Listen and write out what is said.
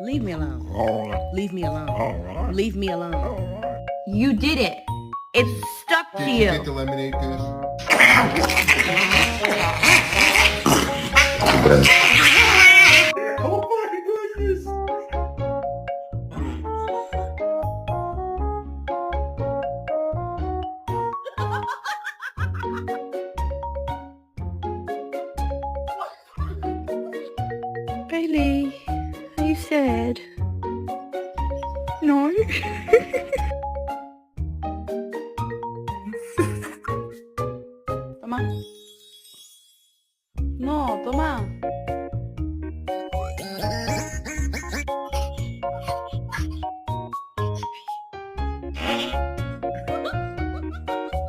Leave me alone. Leave me alone. Leave me alone. You did it. It's stuck to Did you get to eliminate this? Oh my goodness! Bailey, are you sad? No? Toma. No, toma.